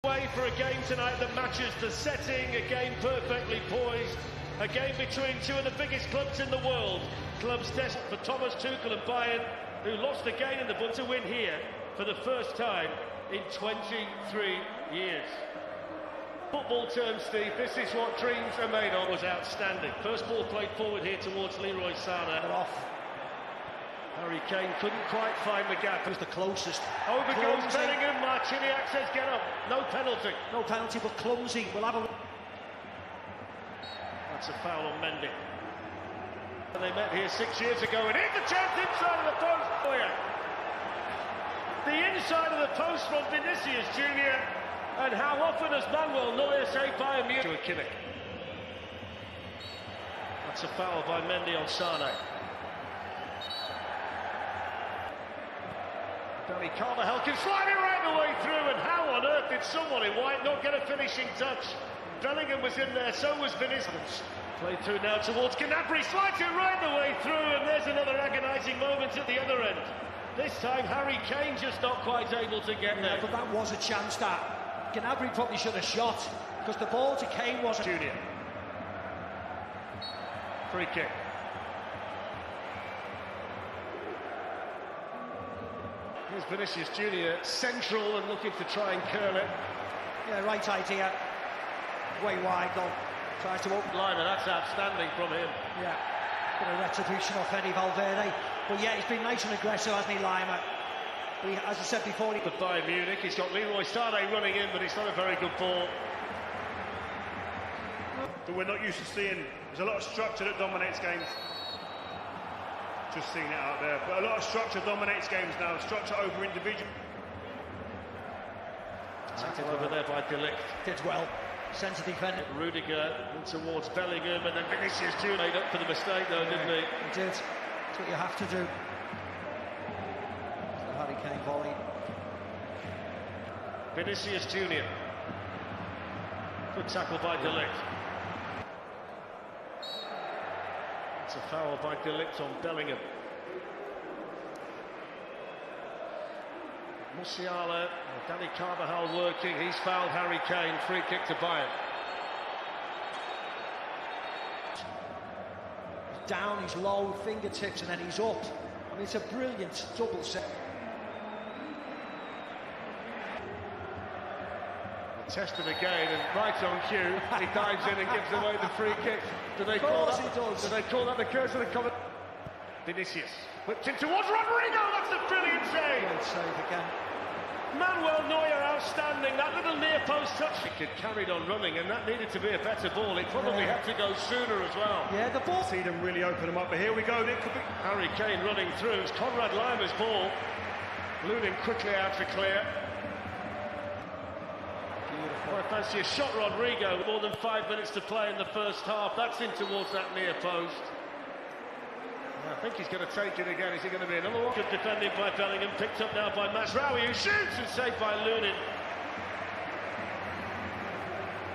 Way for a game tonight that matches the setting, a game perfectly poised, a game between two of the biggest clubs in the world. Clubs desperate for Thomas Tuchel and Bayern, who lost again in the book to win here for the first time in 23 years. Football terms, Steve, this is what dreams are made of. Was outstanding. First ball played forward here towards Leroy Sane. Off. Harry Kane couldn't quite find the gap. It was the closest. Over goes Bellingham. Marciniak says get up. No penalty. No penalty, but clumsy. We'll have a... That's a foul on Mendy. They met here 6 years ago, and here's the chance inside of the post. Oh, yeah. The inside of the post from Vinicius Junior, and how often has Manuel Neuer saved Bayern Munich to a Kimmich? That's a foul by Mendy on Sane. Danny Carvajal can slide it right the way through, and how on earth did someone in white not get a finishing touch? Bellingham was in there, so was Vinicius. Played through now towards Gnabry, slides it right the way through, and there's another agonising moment at the other end. This time Harry Kane just not quite able to get there. But that was a chance that Gnabry probably should have shot, because the ball to Kane was... Junior. Free kick. Here's Vinicius Junior, central and looking to try and curl it. Yeah, right idea. Way wide though. Tries to open. Liner, that's outstanding from him. Yeah. Bit of retribution off Eddie Valverde. But yeah, he's been nice and aggressive, hasn't he, Lima? As I said before... But Bayern Munich, he's got Leroy Sane running in, but it's not a very good ball. That we're not used to seeing. There's a lot of structure that dominates games. Just seeing it out there. But a lot of structure dominates games now. Structure over individual. Taken over there by De Ligt. Did well. Centre defender. Rudiger towards Bellingham, and then Vinicius Junior made up for the mistake though, didn't he? He did. That's what you have to do. The Harry Kane volley. Vinicius Junior. Good tackle by De Ligt. It's a foul by De Ligt on Bellingham. Musiala, Danny Carvajal working, he's fouled Harry Kane, free kick to Bayern. He's down, he's low, fingertips, and then he's up. I mean, it's a brilliant double set. Test him again, and right on cue, he dives in and gives away the free kick. Do they call that the curse of the cover? Vinicius whipped in towards Rodrigo. That's a brilliant save. Great save again. Manuel Neuer outstanding. That little near post touch. It carried on running, and that needed to be a better ball. It probably had to go sooner as well. Yeah, the ball. See them really open them up, but here we go. It could be Harry Kane running through. It's Conrad Limer's ball. Lunin quickly out to clear. Well, I fancy a shot, Rodrigo. More than 5 minutes to play in the first half. That's in towards that near post. I think he's going to take it again. Is it going to be another one? Good defending by Bellingham. Picked up now by Mazraoui, who shoots, and saved by Lunin.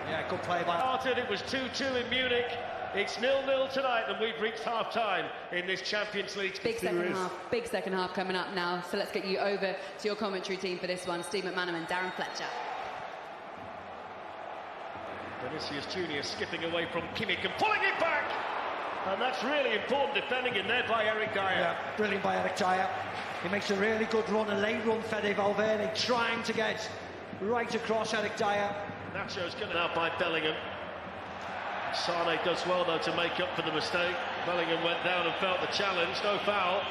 Yeah, good play by... It was 2-2 in Munich. It's 0-0 tonight, and we've reached half-time in this Champions League. Big second half coming up now. So let's get you over to your commentary team for this one. Steve McManaman, Darren Fletcher. Vinicius Junior skipping away from Kimmich and pulling it back. And that's really important defending in there by Eric Dyer. Yeah, brilliant by Eric Dyer. He makes a really good run, a late run, Fede Valverde, trying to get right across Eric Dyer. Nacho's coming out by Bellingham. Sane does well, though, to make up for the mistake. Bellingham went down and felt the challenge, no foul.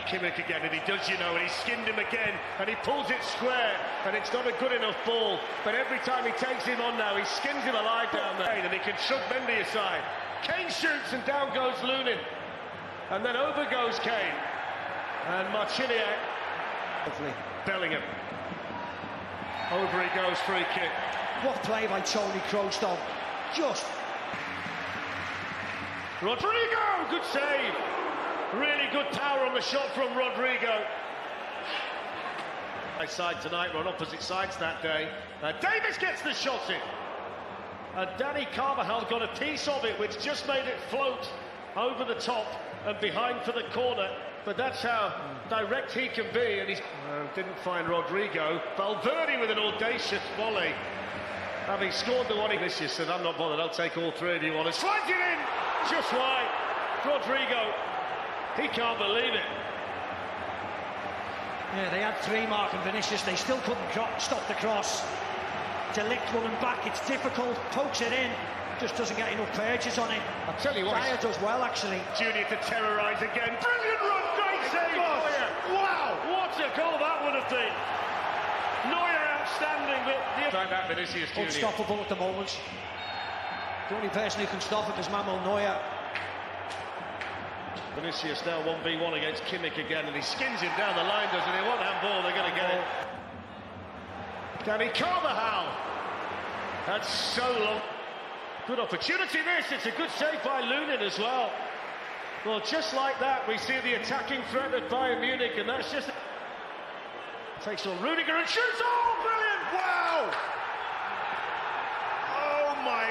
Kimmich again, and he does, you know, and he skinned him again, and he pulls it square, and it's not a good enough ball. But every time he takes him on now, he skins him alive down there, and he can shove Mendy aside. Kane shoots, and down goes Lunin. And then over goes Kane. And Marciniak. Bellingham. Over he goes, free kick. What play by Tony Kroos, though. Just. Rodrigo, good save. Really good power on the shot from Rodrigo. Side tonight, we're on opposite sides that day. Davis gets the shot in. And Danny Carvajal got a piece of it which just made it float over the top and behind for the corner. But that's how direct he can be, and he didn't find Rodrigo. Valverde with an audacious volley. Having scored the one, Vinicius said, I'm not bothered, I'll take all three if you want. Slides it in, just wide. Rodrigo, he can't believe it. Yeah, they had three marking Vinicius, they still couldn't stop the cross. De Ligt running back, it's difficult, pokes it in, just doesn't get enough purchase on it. I'll tell you what, Dyer does well actually. Junior to terrorise again, brilliant run, great save. Wow, what a goal that would have been. Neuer outstanding, but that Vinicius Junior. Unstoppable at the moment. The only person who can stop it is Manuel Neuer. Vinicius now 1v1 against Kimmich again, and he skins him down the line, doesn't he? One handball, they're going to get it. Danny Carvajal. That's so long. Good opportunity this, it's a good save by Lunin as well. Well, just like that, we see the attacking threat at Bayern Munich, and that's just... Takes on Rudiger and shoots, oh, brilliant, wow! Oh my,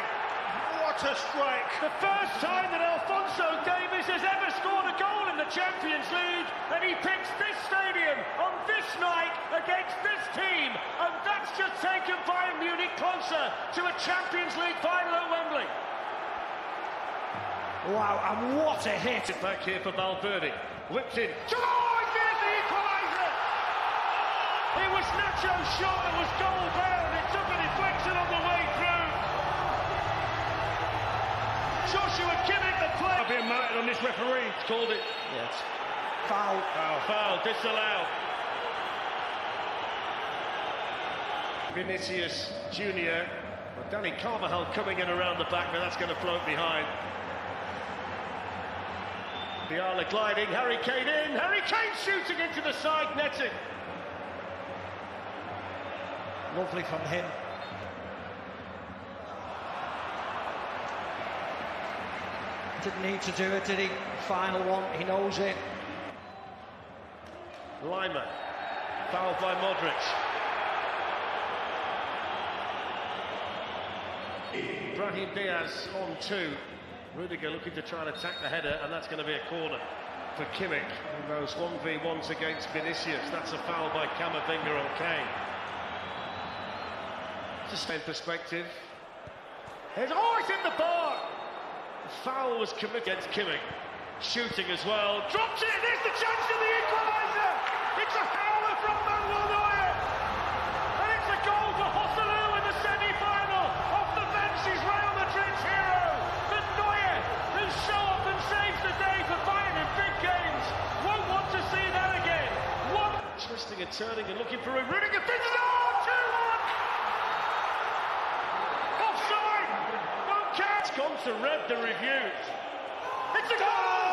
what a strike. The first time that Alphonso Davies has ever scored a goal in the Champions League, and he picks this stadium on this night against this team, and that's just taken Bayern Munich closer to a Champions League final at Wembley. Wow, and what a hit. Back here for Valverde, whipped in. Oh, there's the equaliser! It was Nacho's shot that was goal bound. It took a deflection on the way through. Joshua Kimmich, the play. Being mounted on this referee. He's called it. Yes. Foul. Foul, disallowed. Vinicius Junior. Danny Carvajal coming in around the back, but that's going to float behind. Diallo gliding, Harry Kane in. Harry Kane shooting into the side netting. Lovely from him. Didn't need to do it, did he? Final one, he knows it. Lima, fouled by Modric. Brahim Diaz on two. Rudiger looking to try and attack the header, and that's going to be a corner for Kimmich. In those 1v1s against Vinicius, that's a foul by Camavinga on Kane. Just in perspective. It's in the bar! The foul was committed against Kimmich. Shooting as well. Drops it! There's the chance of the equaliser! It's a howler from Manuel Neuer! And it's a goal for Joselu in the semi-final! Off the bench is Real Madrid's hero! But Neuer, who so often saves the day for Bayern in big games, won't want to see that again! Twisting and turning and looking for a Rudiger. 2-1! Offside! It's gone to red, the review. It's a goal!